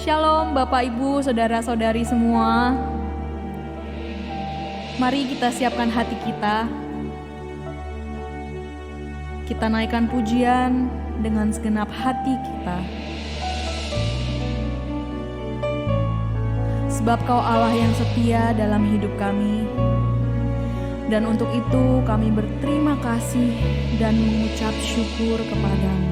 Shalom Bapak Ibu, Saudara-saudari semua. Mari kita siapkan hati kita. Kita naikkan pujian dengan segenap hati kita. Sebab Kau Allah yang setia dalam hidup kami. Dan untuk itu kami berterima kasih dan mengucap syukur kepadamu.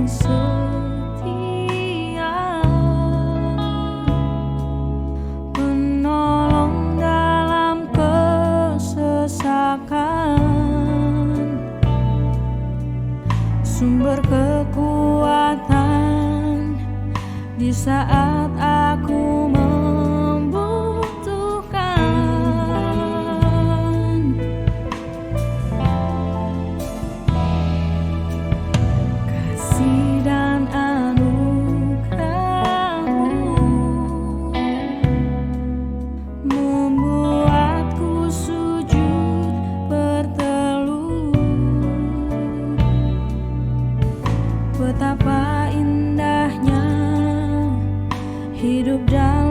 Setia menolong dalam kesesakan, sumber kekuatan di saat aku membutuhkan. Kasih dan anugerah-Mu membuatku sujud berteluh. Betapa indahnya hidup dalam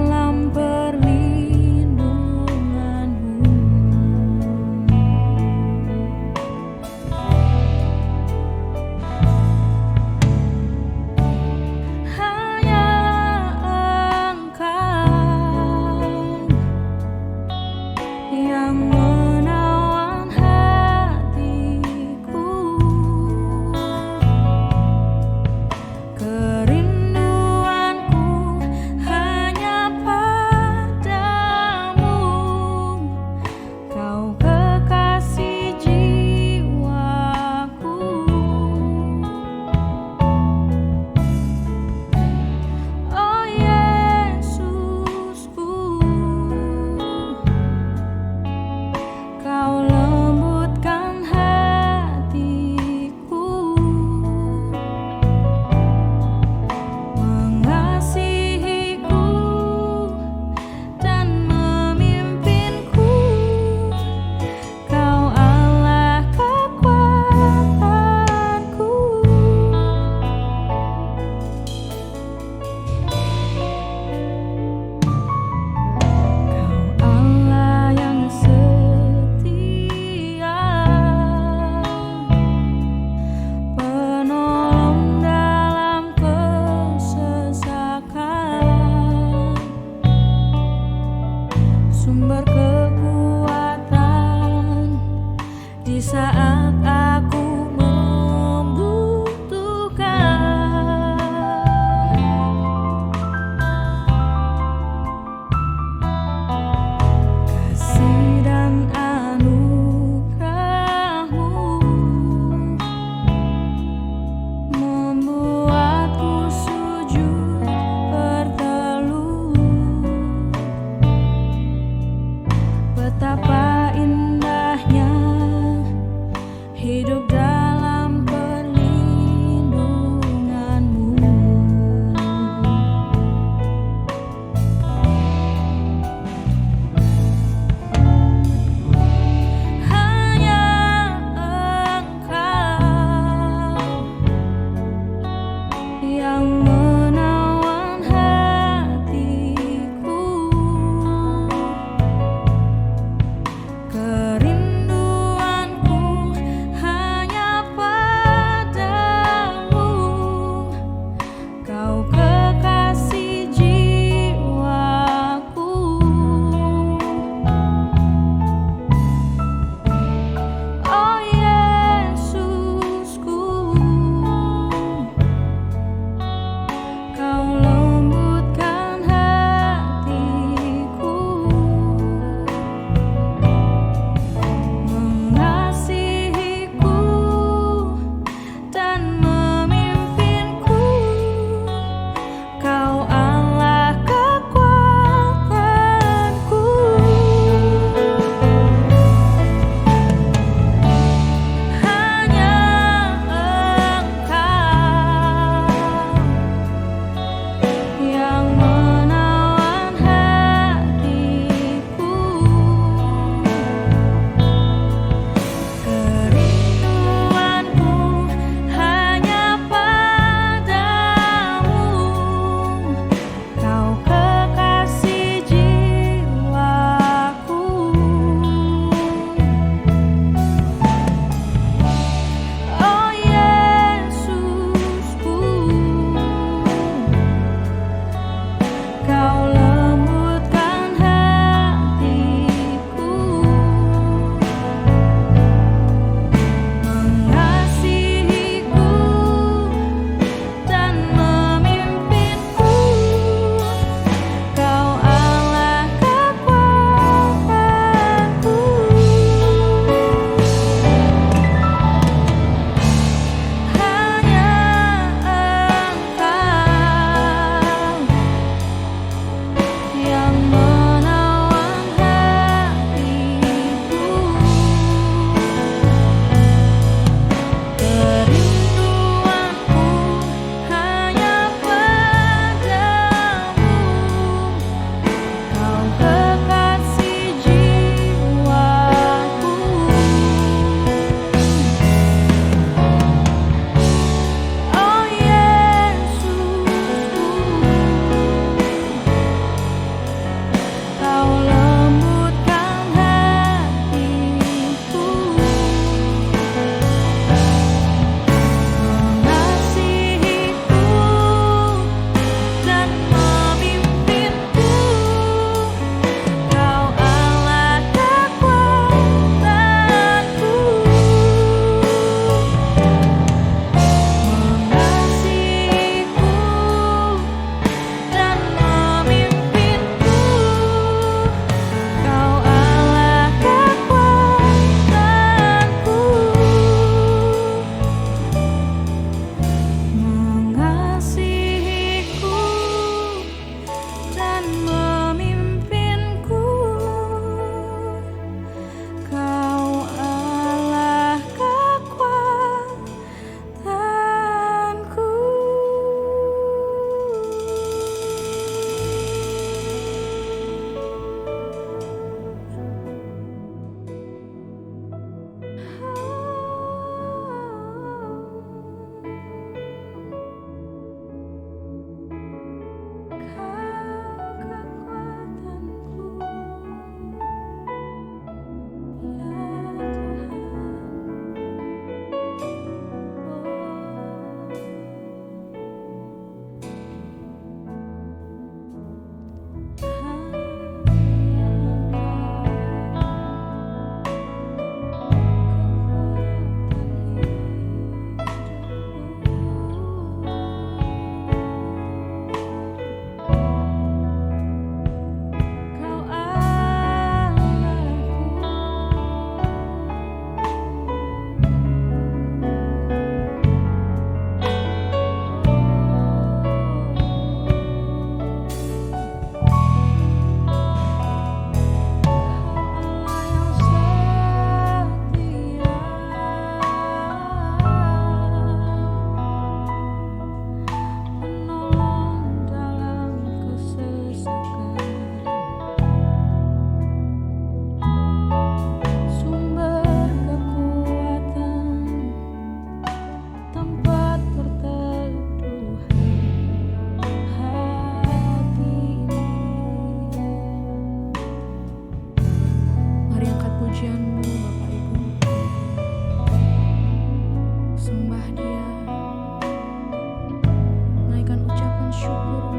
pujian-Mu Bapak Ibu. Sembah Dia, naikkan ucapan syukur-Mu.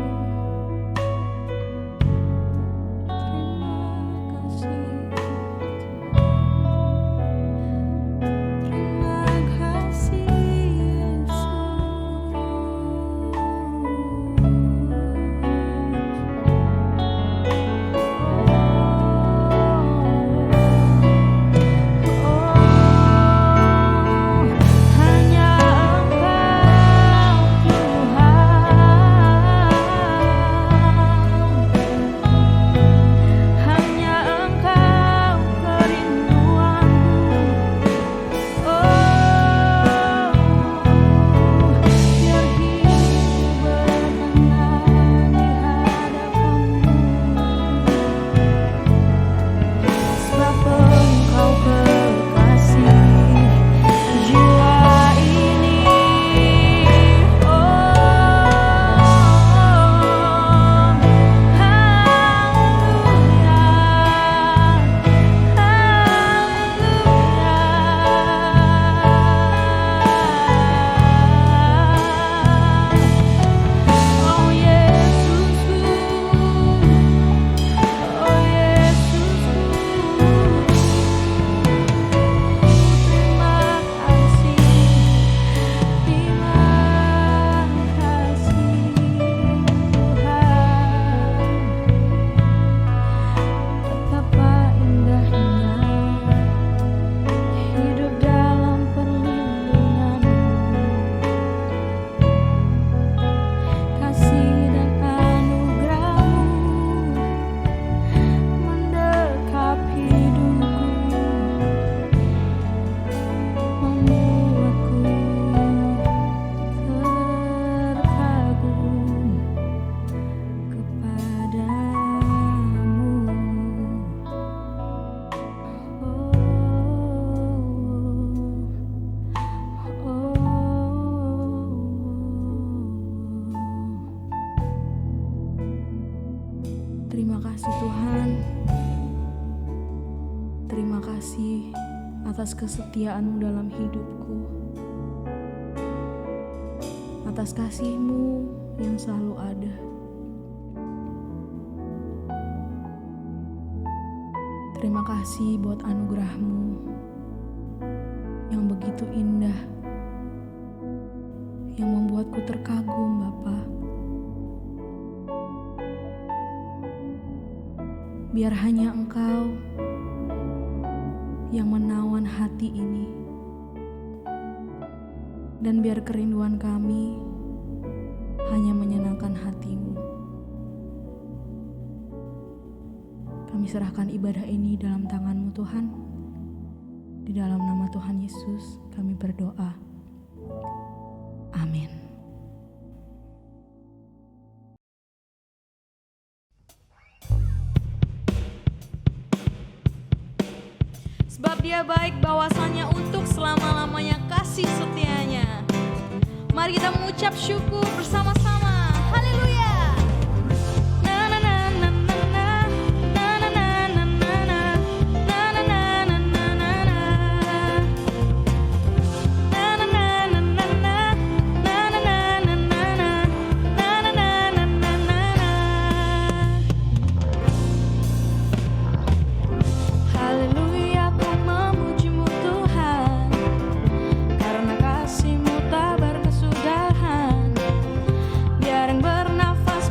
Terima kasih Tuhan. Terima kasih atas kesetiaan-Mu dalam hidupku. Atas kasih-Mu yang selalu ada. Terima kasih buat anugerah-Mu yang begitu indah, yang membuatku terkagum Bapa. Biar hanya Engkau yang menawan hati ini, dan biar kerinduan kami hanya menyenangkan hati-Mu. Kami serahkan ibadah ini dalam tangan-Mu Tuhan. Di dalam nama Tuhan Yesus kami berdoa. Amin. Sebab Dia baik, bahwasanya untuk selama-lamanya kasih setianya. Mari kita mengucap syukur bersama-sama. Haleluya. Karena kasih-Mu tak berkesudahan, biar yang bernafas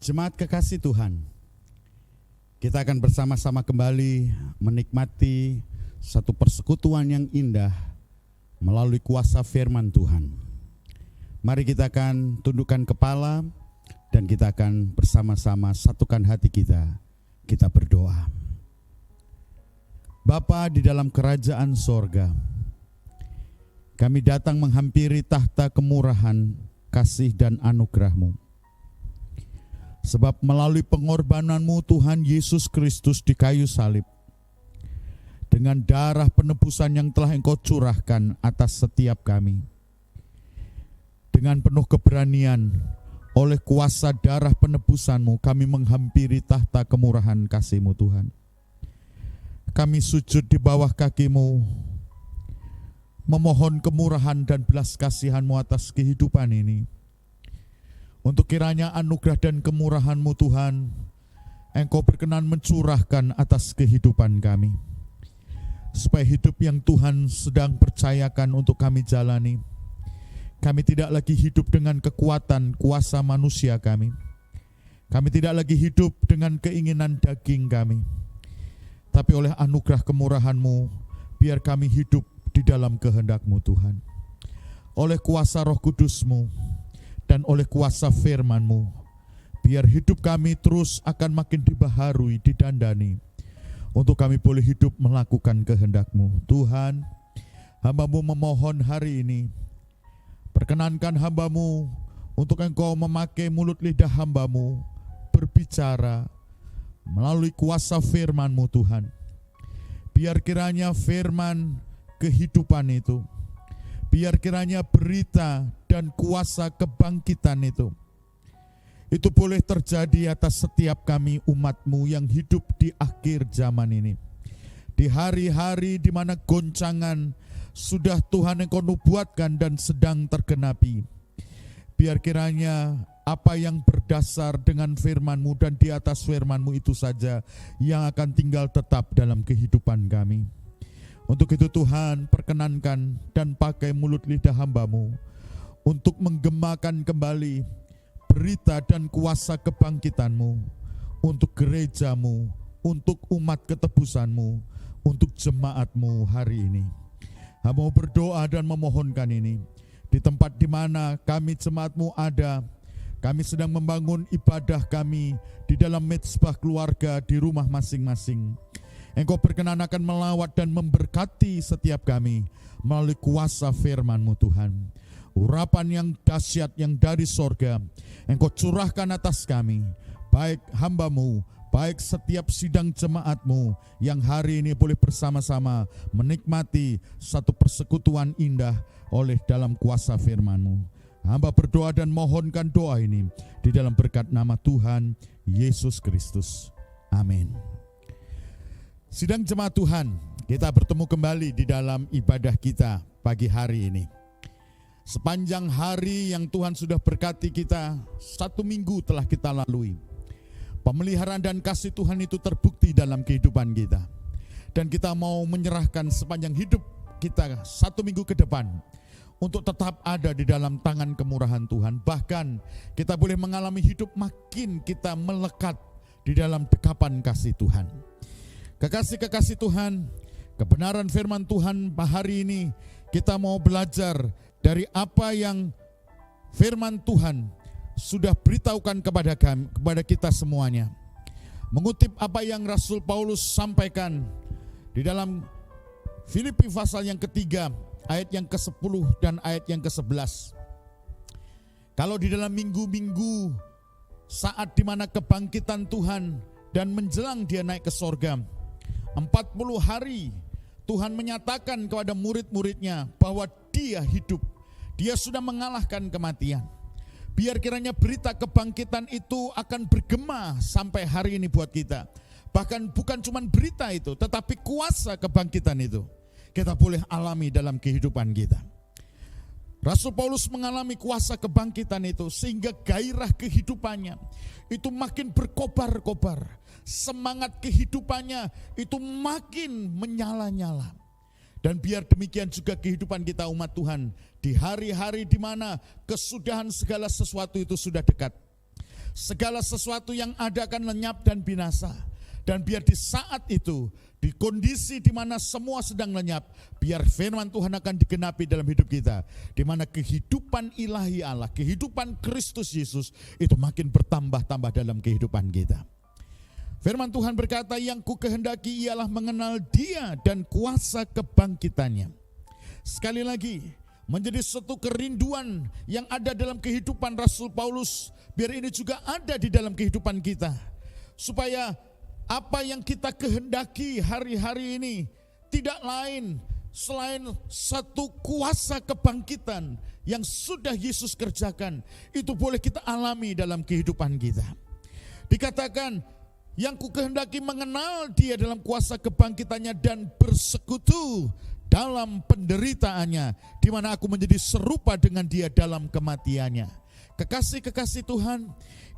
Jemaat kekasih Tuhan, kita akan bersama-sama kembali menikmati satu persekutuan yang indah melalui kuasa firman Tuhan. Mari kita akan tundukkan kepala dan kita akan bersama-sama satukan hati kita. Kita berdoa. Bapa di dalam kerajaan sorga, kami datang menghampiri tahta kemurahan, kasih dan anugerah-Mu. Sebab melalui pengorbanan-Mu Tuhan Yesus Kristus di kayu salib, dengan darah penebusan yang telah Engkau curahkan atas setiap kami, dengan penuh keberanian oleh kuasa darah penebusan-Mu kami menghampiri tahta kemurahan kasih-Mu Tuhan. Kami sujud di bawah kaki-Mu, memohon kemurahan dan belas kasihan-Mu atas kehidupan ini. Untuk kiranya anugerah dan kemurahan-Mu Tuhan, Engkau berkenan mencurahkan atas kehidupan kami. Supaya hidup yang Tuhan sedang percayakan untuk kami jalani, kami tidak lagi hidup dengan kekuatan kuasa manusia kami. Kami tidak lagi hidup dengan keinginan daging kami. Tapi oleh anugerah kemurahan-Mu, biar kami hidup di dalam kehendak-Mu Tuhan. Oleh kuasa Roh Kudus-Mu, dan oleh kuasa firman-Mu, biar hidup kami terus akan makin dibaharui, didandani, untuk kami boleh hidup melakukan kehendak-Mu. Tuhan, hamba-Mu memohon hari ini, perkenankan hamba-Mu untuk Engkau memakai mulut lidah hamba-Mu, berbicara melalui kuasa firman-Mu Tuhan. Biar kiranya firman kehidupan itu, biar kiranya berita dan kuasa kebangkitan itu boleh terjadi atas setiap kami umat-Mu yang hidup di akhir zaman ini. Di hari-hari di mana goncangan sudah Tuhan Engkau nubuatkan dan sedang tergenapi. Biar kiranya apa yang berdasar dengan firman-Mu dan di atas firman-Mu itu saja yang akan tinggal tetap dalam kehidupan kami. Untuk itu Tuhan, perkenankan dan pakai mulut lidah hamba-Mu untuk menggemakan kembali berita dan kuasa kebangkitan-Mu untuk gereja-Mu, untuk umat ketebusan-Mu, untuk jemaat-Mu hari ini. Hamba berdoa dan memohonkan ini di tempat di mana kami jemaat-Mu ada. Kami sedang membangun ibadah kami di dalam mezbah keluarga di rumah masing-masing. Engkau berkenan akan melawat dan memberkati setiap kami melalui kuasa firman-Mu Tuhan. Urapan yang dahsyat yang dari sorga Engkau curahkan atas kami, baik hamba-Mu, baik setiap sidang jemaat-Mu yang hari ini boleh bersama-sama menikmati satu persekutuan indah oleh dalam kuasa firman-Mu. Hamba berdoa dan mohonkan doa ini di dalam berkat nama Tuhan Yesus Kristus. Amin. Sidang jemaat Tuhan, kita bertemu kembali di dalam ibadah kita pagi hari ini. Sepanjang hari yang Tuhan sudah berkati kita, 1 minggu telah kita lalui. Pemeliharaan dan kasih Tuhan itu terbukti dalam kehidupan kita. Dan kita mau menyerahkan sepanjang hidup kita 1 minggu ke depan untuk tetap ada di dalam tangan kemurahan Tuhan. Bahkan kita boleh mengalami hidup makin kita melekat di dalam dekapan kasih Tuhan. Kekasih-kekasih Tuhan, kebenaran firman Tuhan hari ini kita mau belajar dari apa yang firman Tuhan sudah beritahukan kepada kita semuanya. Mengutip apa yang Rasul Paulus sampaikan di dalam Filipi pasal yang ketiga, ayat yang ke-10 dan ayat yang ke-11. Kalau di dalam minggu-minggu saat dimana kebangkitan Tuhan dan menjelang dia naik ke sorga, 40 hari Tuhan menyatakan kepada murid-muridnya bahwa dia hidup. Dia sudah mengalahkan kematian. Biar kiranya berita kebangkitan itu akan bergema sampai hari ini buat kita. Bahkan bukan cuma berita itu, tetapi kuasa kebangkitan itu kita boleh alami dalam kehidupan kita. Rasul Paulus mengalami kuasa kebangkitan itu sehingga gairah kehidupannya itu makin berkobar-kobar. Semangat kehidupannya itu makin menyala-nyala. Dan biar demikian juga kehidupan kita umat Tuhan di hari-hari di mana kesudahan segala sesuatu itu sudah dekat. Segala sesuatu yang ada akan lenyap dan binasa. Dan biar di saat itu, di kondisi di mana semua sedang lenyap, biar firman Tuhan akan digenapi dalam hidup kita. Di mana kehidupan ilahi Allah, kehidupan Kristus Yesus itu makin bertambah-tambah dalam kehidupan kita. Firman Tuhan berkata, yang ku kehendaki ialah mengenal Dia dan kuasa kebangkitannya. Sekali lagi, menjadi suatu kerinduan yang ada dalam kehidupan Rasul Paulus, biar ini juga ada di dalam kehidupan kita. Supaya apa yang kita kehendaki hari-hari ini tidak lain selain satu kuasa kebangkitan yang sudah Yesus kerjakan. Itu boleh kita alami dalam kehidupan kita. Dikatakan, yang ku kehendaki mengenal Dia dalam kuasa kebangkitannya dan bersekutu dalam penderitaannya, di mana aku menjadi serupa dengan Dia dalam kematiannya. Kekasih-kekasih Tuhan,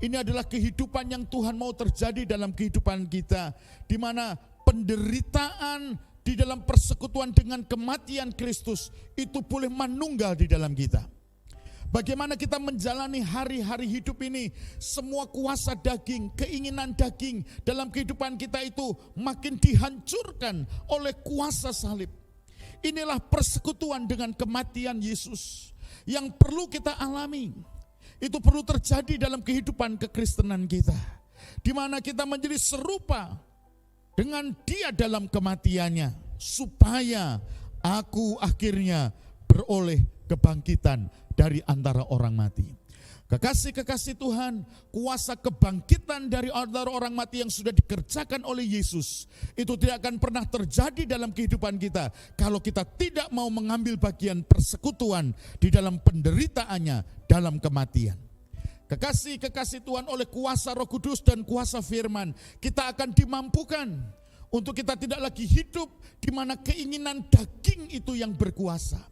ini adalah kehidupan yang Tuhan mau terjadi dalam kehidupan kita, di mana penderitaan di dalam persekutuan dengan kematian Kristus itu boleh menunggal di dalam kita. Bagaimana kita menjalani hari-hari hidup ini, semua kuasa daging, keinginan daging dalam kehidupan kita itu makin dihancurkan oleh kuasa salib. Inilah persekutuan dengan kematian Yesus yang perlu kita alami. Itu perlu terjadi dalam kehidupan kekristenan kita, di mana kita menjadi serupa dengan Dia dalam kematiannya, supaya aku akhirnya beroleh kebangkitan dari antara orang mati. Kekasih-kekasih Tuhan, kuasa kebangkitan dari antara orang mati yang sudah dikerjakan oleh Yesus, itu tidak akan pernah terjadi dalam kehidupan kita kalau kita tidak mau mengambil bagian persekutuan di dalam penderitaannya dalam kematian. Kekasih-kekasih Tuhan, oleh kuasa Roh Kudus dan kuasa firman, kita akan dimampukan untuk kita tidak lagi hidup di mana keinginan daging itu yang berkuasa.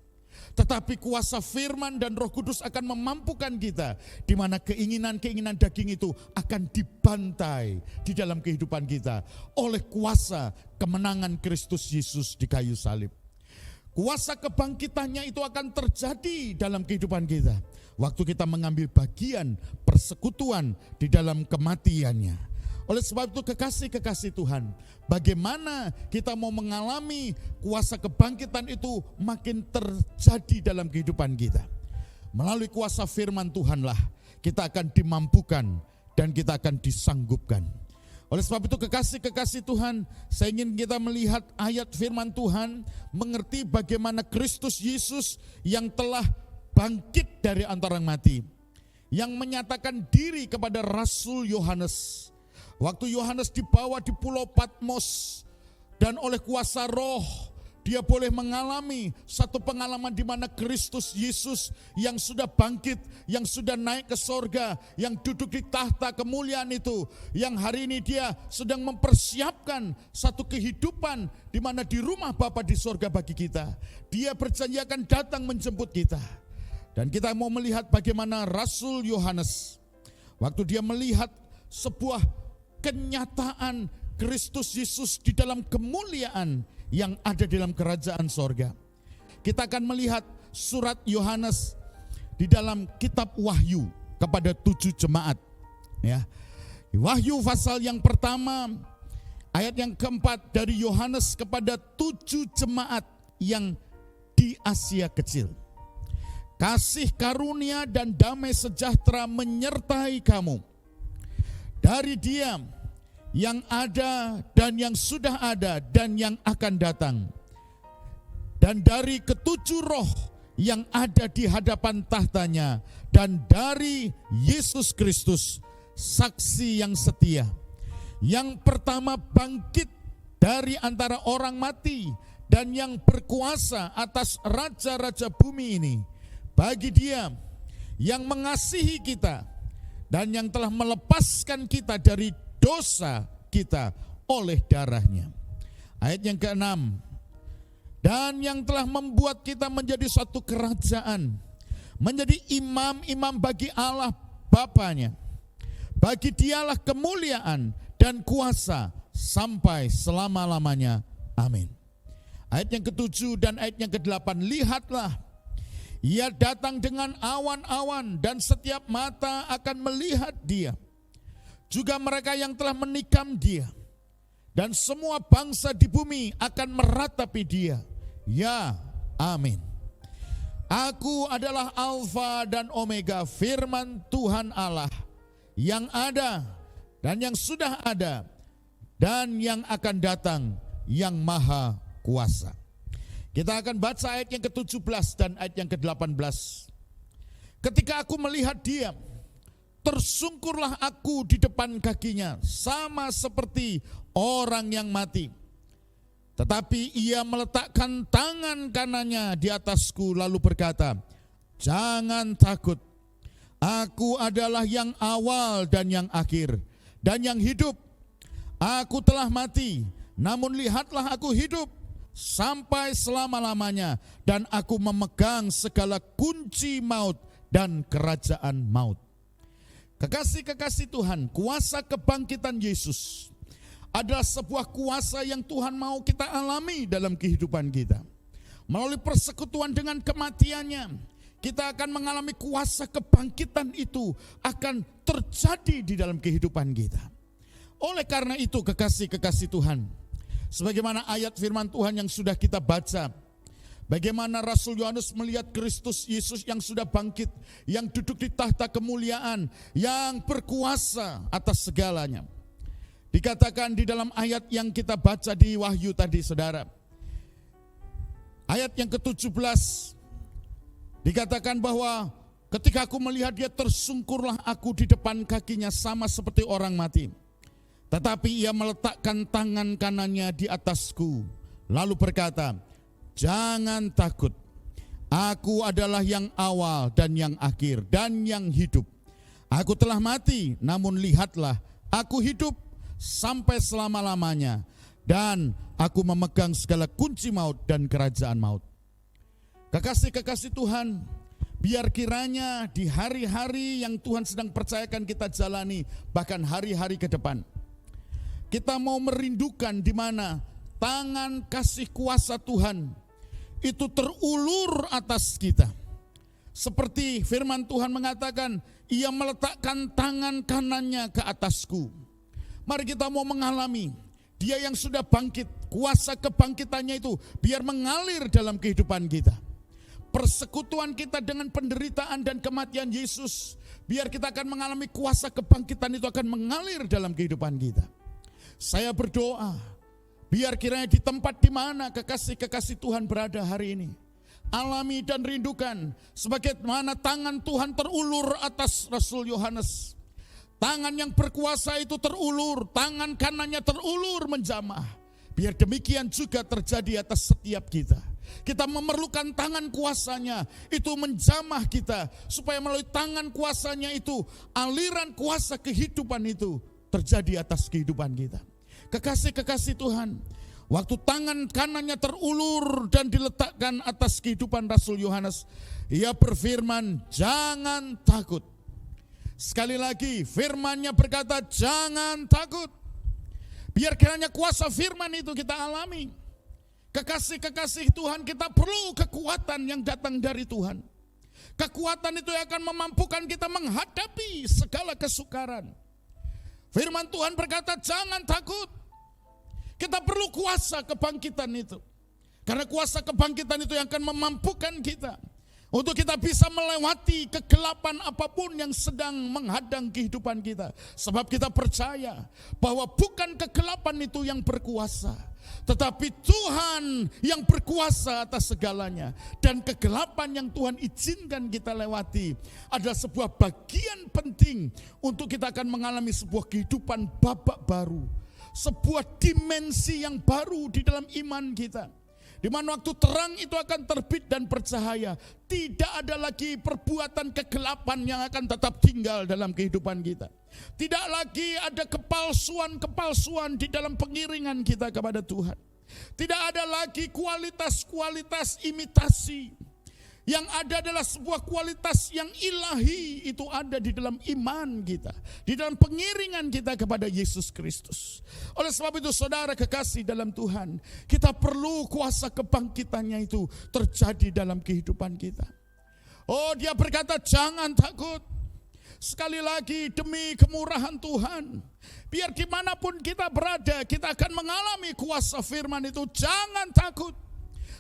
Tetapi kuasa firman dan Roh Kudus akan memampukan kita, di mana keinginan-keinginan daging itu akan dibantai di dalam kehidupan kita oleh kuasa kemenangan Kristus Yesus di kayu salib. Kuasa kebangkitannya itu akan terjadi dalam kehidupan kita waktu kita mengambil bagian persekutuan di dalam kematiannya. Oleh sebab itu, kekasih-kekasih Tuhan, bagaimana kita mau mengalami kuasa kebangkitan itu makin terjadi dalam kehidupan kita. Melalui kuasa firman Tuhanlah kita akan dimampukan dan kita akan disanggupkan. Oleh sebab itu, kekasih-kekasih Tuhan, saya ingin kita melihat ayat firman Tuhan, mengerti bagaimana Kristus Yesus yang telah bangkit dari antara orang mati, yang menyatakan diri kepada Rasul Yohanes. Waktu Yohanes dibawa di Pulau Patmos, dan oleh kuasa Roh dia boleh mengalami satu pengalaman di mana Kristus Yesus yang sudah bangkit, yang sudah naik ke sorga, yang duduk di tahta kemuliaan itu, yang hari ini dia sedang mempersiapkan satu kehidupan di mana di rumah Bapa di sorga bagi kita. Dia berjanji akan datang menjemput kita. Dan kita mau melihat bagaimana Rasul Yohanes, waktu dia melihat sebuah kenyataan Kristus Yesus di dalam kemuliaan yang ada dalam kerajaan sorga. Kita akan melihat surat Yohanes di dalam kitab Wahyu kepada 7 jemaat. Ya. Wahyu pasal yang pertama, ayat yang keempat, dari Yohanes kepada 7 jemaat yang di Asia Kecil. Kasih karunia dan damai sejahtera menyertai kamu dari Dia yang ada dan yang sudah ada dan yang akan datang, dan dari ketujuh roh yang ada di hadapan tahtanya, dan dari Yesus Kristus, saksi yang setia, yang pertama bangkit dari antara orang mati dan yang berkuasa atas raja-raja bumi ini. Bagi Dia yang mengasihi kita dan yang telah melepaskan kita dari dosa kita oleh darahnya. Ayat yang ke-6, dan yang telah membuat kita menjadi satu kerajaan, menjadi imam-imam bagi Allah Bapanya. Bagi Dialah kemuliaan dan kuasa sampai selama-lamanya. Amin. Ayat yang ke-7 dan ayat yang ke-8, lihatlah, Ia datang dengan awan-awan dan setiap mata akan melihat Dia. juga mereka yang telah menikam dia, dan semua bangsa di bumi akan meratapi dia. Ya, amin. Aku adalah Alfa dan Omega, firman Tuhan Allah, yang ada dan yang sudah ada dan yang akan datang, yang maha kuasa. Kita akan baca ayat yang ke-17 dan ayat yang ke-18. Ketika aku melihat dia, tersungkurlah aku di depan kakinya, sama seperti orang yang mati. Tetapi ia meletakkan tangan kanannya di atasku lalu berkata, jangan takut, aku adalah yang awal dan yang akhir dan yang hidup. Aku telah mati, namun lihatlah aku hidup sampai selama-lamanya, dan aku memegang segala kunci maut dan kerajaan maut. Kekasih-kekasih Tuhan, kuasa kebangkitan Yesus adalah sebuah kuasa yang Tuhan mau kita alami dalam kehidupan kita. Melalui persekutuan dengan kematiannya, kita akan mengalami kuasa kebangkitan itu akan terjadi di dalam kehidupan kita. Oleh karena itu, kekasih-kekasih Tuhan, sebagaimana ayat firman Tuhan yang sudah kita baca, bagaimana Rasul Yohanes melihat Kristus Yesus yang sudah bangkit, yang duduk di tahta kemuliaan, yang berkuasa atas segalanya. Dikatakan di dalam ayat yang kita baca di Wahyu tadi, saudara, ayat yang ke-17, dikatakan bahwa ketika aku melihat dia, tersungkurlah aku di depan kakinya sama seperti orang mati. Tetapi ia meletakkan tangan kanannya di atasku lalu berkata, jangan takut, aku adalah yang awal dan yang akhir dan yang hidup. Aku telah mati, namun lihatlah aku hidup sampai selama-lamanya, dan aku memegang segala kunci maut dan kerajaan maut. Kekasih-kekasih Tuhan, biar kiranya di hari-hari yang Tuhan sedang percayakan kita jalani, bahkan hari-hari ke depan, kita mau merindukan di mana tangan kasih kuasa Tuhan itu terulur atas kita. Seperti firman Tuhan mengatakan, ia meletakkan tangan kanannya ke atasku. Mari kita mau mengalami dia yang sudah bangkit, kuasa kebangkitannya itu biar mengalir dalam kehidupan kita. Persekutuan kita dengan penderitaan dan kematian Yesus, biar kita akan mengalami kuasa kebangkitan itu akan mengalir dalam kehidupan kita. Saya berdoa, biar kiranya di tempat di mana kekasih-kekasih Tuhan berada hari ini, alami dan rindukan sebagaimana tangan Tuhan terulur atas Rasul Yohanes. Tangan yang berkuasa itu terulur, tangan kanannya terulur menjamah. Biar demikian juga terjadi atas setiap kita. Kita memerlukan tangan kuasanya itu menjamah kita, supaya melalui tangan kuasanya itu aliran kuasa kehidupan itu terjadi atas kehidupan kita. Kekasih-kekasih Tuhan, waktu tangan kanannya terulur dan diletakkan atas kehidupan Rasul Yohanes, ia berfirman, jangan takut. Sekali lagi firmannya berkata, jangan takut. Biar kiranya kuasa firman itu kita alami. Kekasih-kekasih Tuhan, kita perlu kekuatan yang datang dari Tuhan. Kekuatan itu yang akan memampukan kita menghadapi segala kesukaran. Firman Tuhan berkata, jangan takut. Kita perlu kuasa kebangkitan itu. Karena kuasa kebangkitan itu yang akan memampukan kita untuk kita bisa melewati kegelapan apapun yang sedang menghadang kehidupan kita. Sebab kita percaya bahwa bukan kegelapan itu yang berkuasa, tetapi Tuhan yang berkuasa atas segalanya. Dan kegelapan yang Tuhan izinkan kita lewati adalah sebuah bagian penting untuk kita akan mengalami sebuah kehidupan babak baru, sebuah dimensi yang baru di dalam iman kita. Di mana waktu terang itu akan terbit dan bercahaya, tidak ada lagi perbuatan kegelapan yang akan tetap tinggal dalam kehidupan kita. Tidak lagi ada kepalsuan-kepalsuan di dalam pengiringan kita kepada Tuhan. Tidak ada lagi kualitas-kualitas imitasi. Yang ada adalah sebuah kualitas yang ilahi, itu ada di dalam iman kita, di dalam pengiringan kita kepada Yesus Kristus. Oleh sebab itu saudara kekasih dalam Tuhan, kita perlu kuasa kebangkitannya itu terjadi dalam kehidupan kita. Oh, dia berkata jangan takut. Sekali lagi demi kemurahan Tuhan, biar dimanapun kita berada, kita akan mengalami kuasa firman itu. Jangan takut,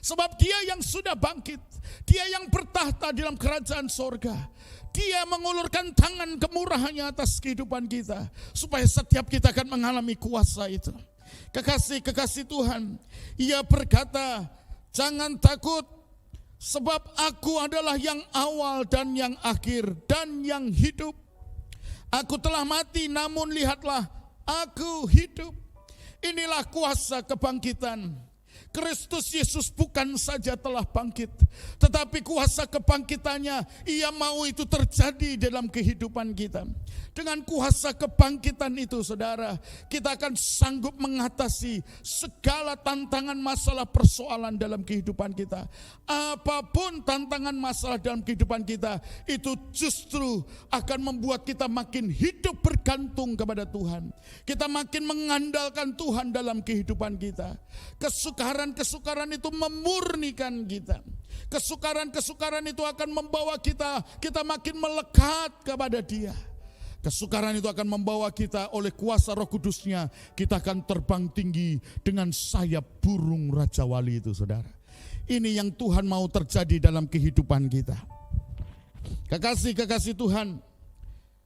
sebab Dia yang sudah bangkit, Dia yang bertahta dalam kerajaan sorga. Dia mengulurkan tangan kemurahannya atas kehidupan kita, supaya setiap kita akan mengalami kuasa itu. Kekasih-kekasih Tuhan, Ia berkata, jangan takut, sebab aku adalah yang awal dan yang akhir dan yang hidup. Aku telah mati, namun lihatlah, aku hidup. Inilah kuasa kebangkitan. Kristus Yesus bukan saja telah bangkit, tetapi kuasa kebangkitannya, Ia mau itu terjadi dalam kehidupan kita. Dengan kuasa kebangkitan itu, saudara, kita akan sanggup mengatasi segala tantangan, masalah, persoalan dalam kehidupan kita. Apapun tantangan masalah dalam kehidupan kita, itu justru akan membuat kita makin hidup bergantung kepada Tuhan. Kita makin mengandalkan Tuhan dalam kehidupan kita. Kesukaran itu memurnikan kita. Kesukaran itu akan membawa kita makin melekat kepada Dia. Kesukaran itu akan membawa kita oleh kuasa Roh Kudus-Nya, kita akan terbang tinggi dengan sayap burung Raja Wali itu, saudara. Ini yang Tuhan mau terjadi dalam kehidupan kita. Kekasih-kekasih Tuhan,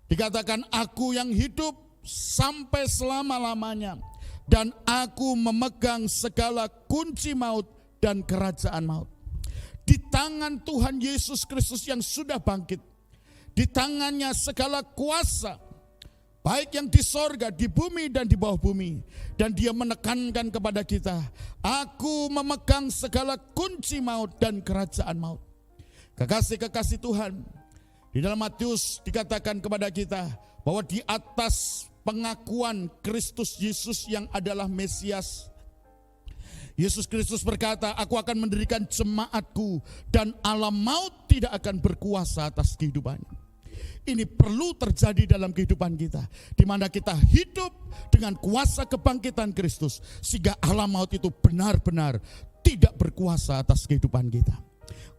dikatakan aku yang hidup sampai selama-lamanya, dan aku memegang segala kunci maut dan kerajaan maut. Di tangan Tuhan Yesus Kristus yang sudah bangkit, di tangannya segala kuasa, baik yang di sorga, di bumi dan di bawah bumi. Dan Dia menekankan kepada kita, aku memegang segala kunci maut dan kerajaan maut. Kekasih-kekasih Tuhan, di dalam Matius dikatakan kepada kita bahwa di atas pengakuan Kristus Yesus yang adalah Mesias, Yesus Kristus berkata, aku akan mendirikan jemaatku dan alam maut tidak akan berkuasa atas kehidupannya. Ini perlu terjadi dalam kehidupan kita, di mana kita hidup dengan kuasa kebangkitan Kristus, sehingga alam maut itu benar-benar tidak berkuasa atas kehidupan kita.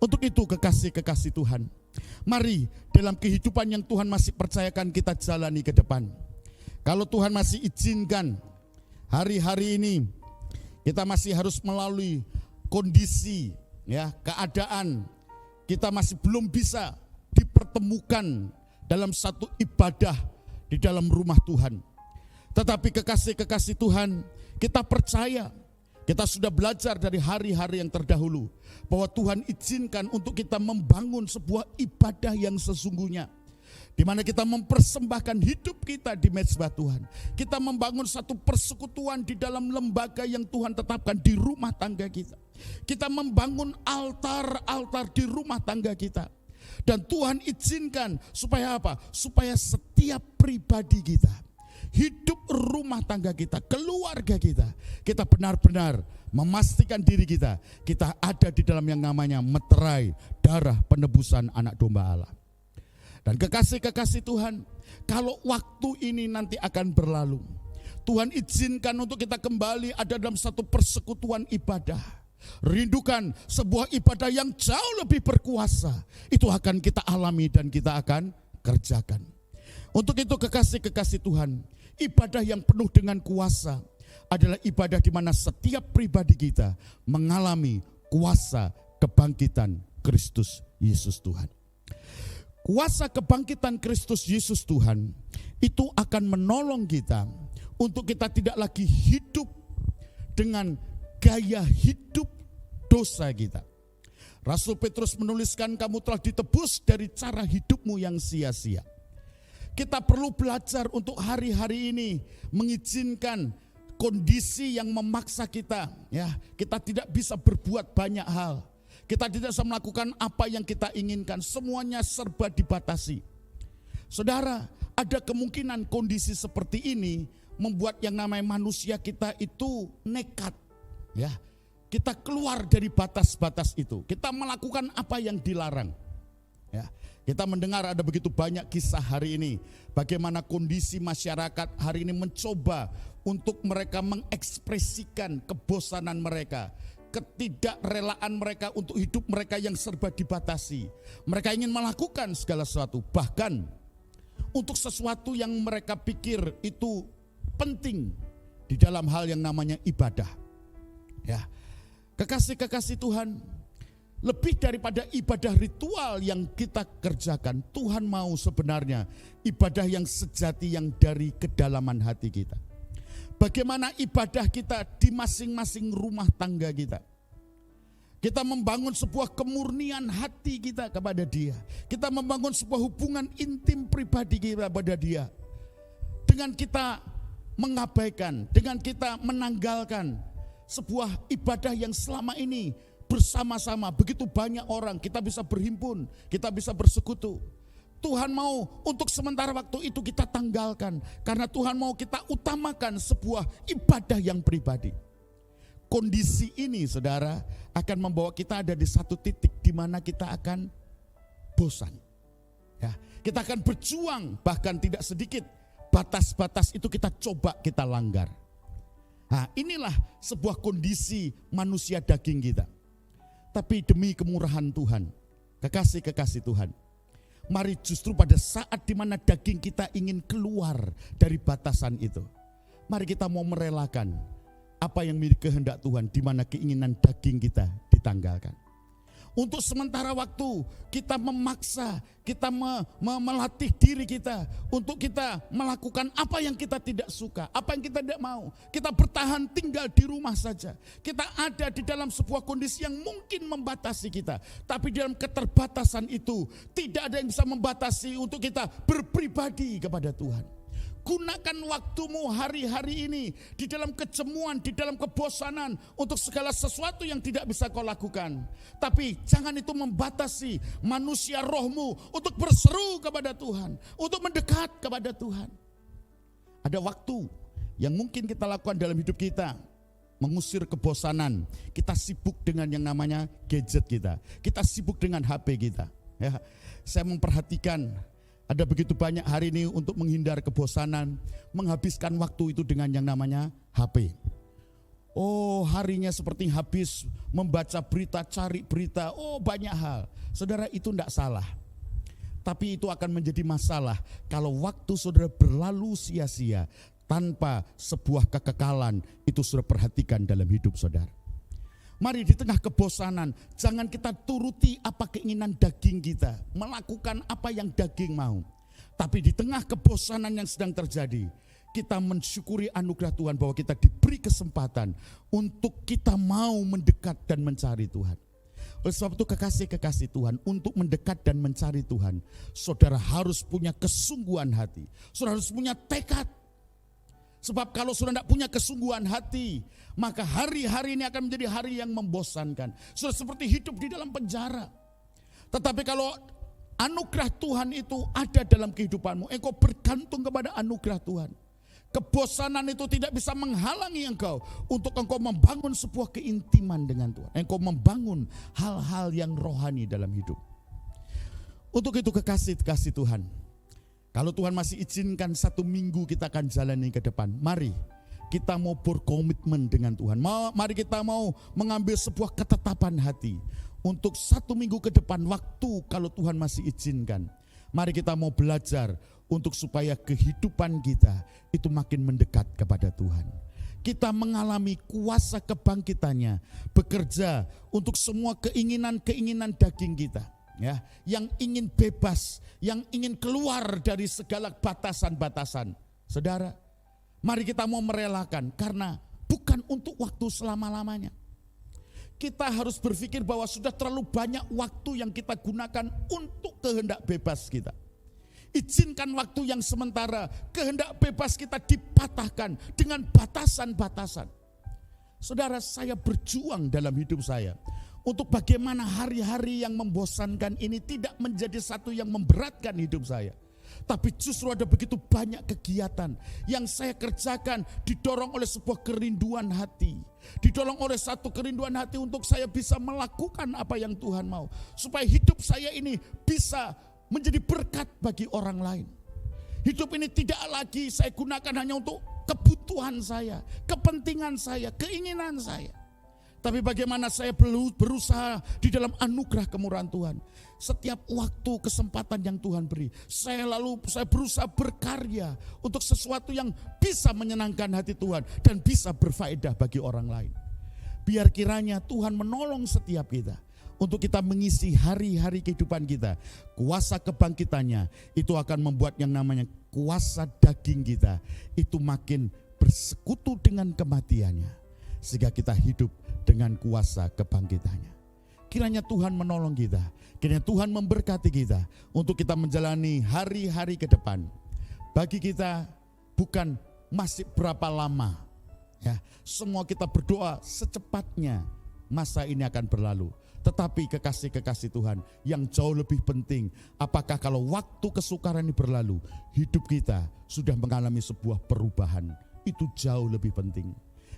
Untuk itu kekasih-kekasih Tuhan, mari dalam kehidupan yang Tuhan masih percayakan kita jalani ke depan. Kalau Tuhan masih izinkan hari-hari ini kita masih harus melalui kondisi, keadaan, kita masih belum bisa dipertemukan dalam satu ibadah di dalam rumah Tuhan. Tetapi kekasih-kekasih Tuhan, kita percaya, kita sudah belajar dari hari-hari yang terdahulu, bahwa Tuhan izinkan untuk kita membangun sebuah ibadah yang sesungguhnya, di mana kita mempersembahkan hidup kita di mezbah Tuhan. Kita membangun satu persekutuan di dalam lembaga yang Tuhan tetapkan di rumah tangga kita. Kita membangun altar-altar di rumah tangga kita. Dan Tuhan izinkan supaya apa? Supaya setiap pribadi kita, hidup rumah tangga kita, keluarga kita, kita benar-benar memastikan diri kita ada di dalam yang namanya meterai darah penebusan anak domba Allah. Dan kekasih-kekasih Tuhan, kalau waktu ini nanti akan berlalu, Tuhan izinkan untuk kita kembali ada dalam satu persekutuan ibadah. Rindukan sebuah ibadah yang jauh lebih berkuasa. Itu akan kita alami dan kita akan kerjakan. Untuk itu kekasih-kekasih Tuhan, ibadah yang penuh dengan kuasa adalah ibadah di mana setiap pribadi kita mengalami kuasa kebangkitan Kristus Yesus Tuhan. Kuasa kebangkitan Kristus Yesus Tuhan itu akan menolong kita untuk kita tidak lagi hidup dengan gaya hidup dosa kita. Rasul Petrus menuliskan, kamu telah ditebus dari cara hidupmu yang sia-sia. Kita perlu belajar untuk hari-hari ini mengizinkan kondisi yang memaksa kita, kita tidak bisa berbuat banyak hal. Kita tidak bisa melakukan apa yang kita inginkan, semuanya serba dibatasi. Saudara, ada kemungkinan kondisi seperti ini membuat yang namanya manusia kita itu nekat. Kita keluar dari batas-batas itu. Kita melakukan apa yang dilarang. Kita mendengar ada begitu banyak kisah hari ini, bagaimana kondisi masyarakat hari ini mencoba untuk mereka mengekspresikan kebosanan mereka, ketidakrelaan mereka untuk hidup mereka yang serba dibatasi. Mereka ingin melakukan segala sesuatu, bahkan untuk sesuatu yang mereka pikir itu penting di dalam hal yang namanya ibadah. Ya, kekasih-kekasih Tuhan, lebih daripada ibadah ritual yang kita kerjakan, Tuhan mau sebenarnya ibadah yang sejati yang dari kedalaman hati kita. Bagaimana ibadah kita di masing-masing rumah tangga kita. Kita membangun sebuah kemurnian hati kita kepada Dia. Kita membangun sebuah hubungan intim pribadi kita kepada Dia. Dengan kita mengabaikan, dengan kita menanggalkan sebuah ibadah yang selama ini bersama-sama begitu banyak orang kita bisa berhimpun, kita bisa bersekutu. Tuhan mau untuk sementara waktu itu kita tanggalkan, karena Tuhan mau kita utamakan sebuah ibadah yang pribadi. Kondisi ini saudara akan membawa kita ada di satu titik di mana kita akan bosan. Ya, kita akan berjuang, bahkan tidak sedikit batas-batas itu kita coba kita langgar. Nah, inilah sebuah kondisi manusia daging kita. Tapi demi kemurahan Tuhan, kekasih-kekasih Tuhan, mari justru pada saat di mana daging kita ingin keluar dari batasan itu, mari kita mau merelakan apa yang menjadi kehendak Tuhan, di mana keinginan daging kita ditanggalkan. Untuk sementara waktu kita memaksa, kita melatih diri kita untuk kita melakukan apa yang kita tidak suka, apa yang kita tidak mau. Kita bertahan tinggal di rumah saja. Kita ada di dalam sebuah kondisi yang mungkin membatasi kita. Tapi dalam keterbatasan itu tidak ada yang bisa membatasi untuk kita berpribadi kepada Tuhan. Gunakan waktumu hari-hari ini di dalam kejemuan, di dalam kebosanan untuk segala sesuatu yang tidak bisa kau lakukan. Tapi jangan itu membatasi manusia rohmu untuk berseru kepada Tuhan, untuk mendekat kepada Tuhan. Ada waktu yang mungkin kita lakukan dalam hidup kita, mengusir kebosanan. Kita sibuk dengan yang namanya gadget kita. Kita sibuk dengan HP kita. Ya, saya memperhatikan ada begitu banyak hari ini untuk menghindar kebosanan, menghabiskan waktu itu dengan yang namanya HP. Oh, harinya seperti habis membaca berita, cari berita, banyak hal. Saudara, itu tidak salah. Tapi itu akan menjadi masalah kalau waktu saudara berlalu sia-sia tanpa sebuah kekekalan. Itu saudara perhatikan dalam hidup saudara. Mari di tengah kebosanan, jangan kita turuti apa keinginan daging kita, melakukan apa yang daging mau. Tapi di tengah kebosanan yang sedang terjadi, kita mensyukuri anugerah Tuhan bahwa kita diberi kesempatan untuk kita mau mendekat dan mencari Tuhan. Oleh sebab itu kekasih-kekasih Tuhan, untuk mendekat dan mencari Tuhan, saudara harus punya kesungguhan hati, saudara harus punya tekad. Sebab kalau saudara tidak punya kesungguhan hati, maka hari-hari ini akan menjadi hari yang membosankan. Saudara seperti hidup di dalam penjara. Tetapi kalau anugerah Tuhan itu ada dalam kehidupanmu, engkau bergantung kepada anugerah Tuhan. Kebosanan itu tidak bisa menghalangi engkau untuk engkau membangun sebuah keintiman dengan Tuhan. Engkau membangun hal-hal yang rohani dalam hidup. Untuk itu kekasih-kekasih Tuhan, kalau Tuhan masih izinkan 1 minggu kita akan jalani ke depan, mari kita mau berkomitmen dengan Tuhan. Mari kita mau mengambil sebuah ketetapan hati untuk 1 minggu ke depan waktu kalau Tuhan masih izinkan. Mari kita mau belajar untuk supaya kehidupan kita itu makin mendekat kepada Tuhan. Kita mengalami kuasa kebangkitannya, bekerja untuk semua keinginan-keinginan daging kita. Ya, yang ingin bebas, yang ingin keluar dari segala batasan-batasan. Saudara, mari kita mau merelakan, karena bukan untuk waktu selama-lamanya. Kita harus berpikir bahwa sudah terlalu banyak waktu yang kita gunakan untuk kehendak bebas kita. Izinkan waktu yang sementara, kehendak bebas kita dipatahkan dengan batasan-batasan. Saudara, saya berjuang dalam hidup saya untuk bagaimana hari-hari yang membosankan ini tidak menjadi satu yang memberatkan hidup saya. Tapi justru ada begitu banyak kegiatan yang saya kerjakan didorong oleh sebuah kerinduan hati. Didorong oleh satu kerinduan hati untuk saya bisa melakukan apa yang Tuhan mau. Supaya hidup saya ini bisa menjadi berkat bagi orang lain. Hidup ini tidak lagi saya gunakan hanya untuk kebutuhan saya, kepentingan saya, keinginan saya. Tapi bagaimana saya berusaha di dalam anugerah kemurahan Tuhan. Setiap waktu kesempatan yang Tuhan beri, saya berusaha berkarya untuk sesuatu yang bisa menyenangkan hati Tuhan dan bisa berfaedah bagi orang lain. Biar kiranya Tuhan menolong setiap kita untuk kita mengisi hari-hari kehidupan kita. Kuasa kebangkitannya itu akan membuat yang namanya kuasa daging kita itu makin bersekutu dengan kematiannya, sehingga kita hidup dengan kuasa kebangkitannya. Kiranya Tuhan menolong kita, kiranya Tuhan memberkati kita untuk kita menjalani hari-hari ke depan. Bagi kita bukan masih berapa lama, ya, semua kita berdoa secepatnya masa ini akan berlalu. Tetapi kekasih-kekasih Tuhan yang jauh lebih penting, apakah kalau waktu kesukaran ini berlalu, hidup kita sudah mengalami sebuah perubahan, itu jauh lebih penting.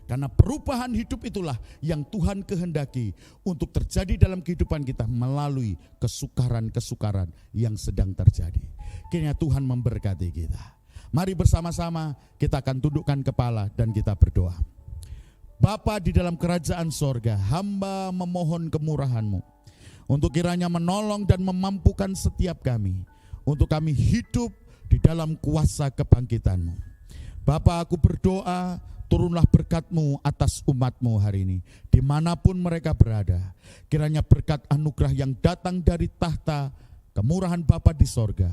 Karena perubahan hidup itulah yang Tuhan kehendaki untuk terjadi dalam kehidupan kita melalui kesukaran-kesukaran yang sedang terjadi. Kiranya Tuhan memberkati kita. Mari bersama-sama kita akan tundukkan kepala dan kita berdoa. Bapa di dalam kerajaan sorga, hamba memohon kemurahan-Mu untuk kiranya menolong dan memampukan setiap kami, untuk kami hidup di dalam kuasa kebangkitan-Mu. Bapa, aku berdoa, turunlah berkat-Mu atas umat-Mu hari ini, dimanapun mereka berada. Kiranya berkat anugerah yang datang dari tahta kemurahan Bapa di sorga,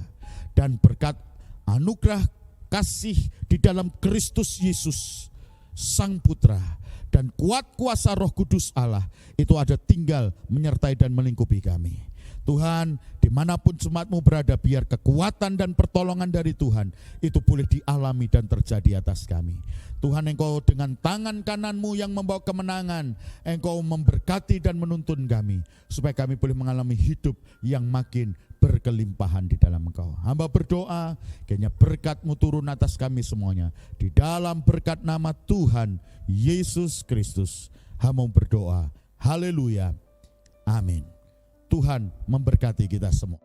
dan berkat anugerah kasih di dalam Kristus Yesus, Sang Putra, dan kuat kuasa Roh Kudus Allah, itu ada tinggal menyertai dan melingkupi kami. Tuhan, dimanapun jemaat-Mu berada, biar kekuatan dan pertolongan dari Tuhan itu boleh dialami dan terjadi atas kami. Tuhan, Engkau dengan tangan kanan-Mu yang membawa kemenangan, Engkau memberkati dan menuntun kami, supaya kami boleh mengalami hidup yang makin berkelimpahan di dalam Engkau. Hamba berdoa, kiranya berkat-Mu turun atas kami semuanya. Di dalam berkat nama Tuhan Yesus Kristus, hamba berdoa. Haleluya. Amin. Tuhan memberkati kita semua.